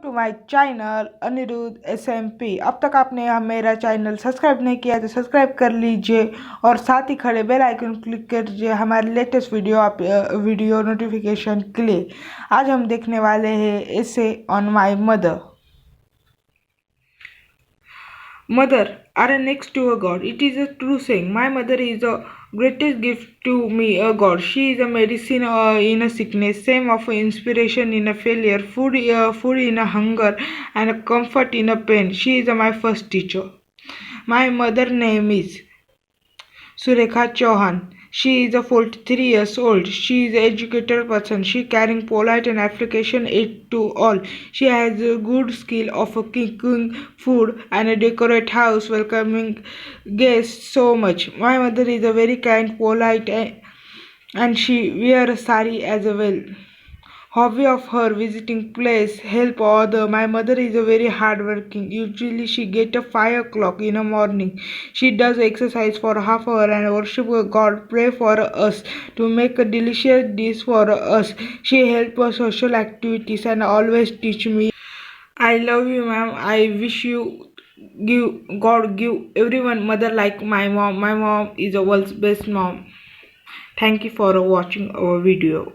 To my channel Aniruddh SMP। अब तक आपने मेरा चैनल सब्सक्राइब नहीं किया तो सब्सक्राइब कर लीजिए और साथ ही खड़े बेल आइकन क्लिक कर लीजिए हमारे लेटेस्ट वीडियो नोटिफिकेशन के लिए। आज हम देखने वाले हैं essay on my mother. Mother are next to a God. It is a true saying. My mother is the greatest gift to me, a God. She is a medicine in a sickness, same of inspiration in a failure, food in a hunger, and a comfort in a pain. She is my first teacher. My mother name is Surekha Chauhan. She is a 43 years old. She is an educated person. She carrying polite and application it to all. She has a good skill of cooking food and a decorate house, welcoming guests so much. My mother is a very kind, polite, and she wear a sari as well. Hobby of her visiting place help other. My mother is a very hardworking. Usually she get a 5 o'clock in the morning. She does exercise for half hour and worship God, pray for us to make a delicious dish for us. She help us social activities and always teach me. I love you, ma'am. I wish you give everyone mother like my mom. My mom is the world's best mom. Thank you for watching our video.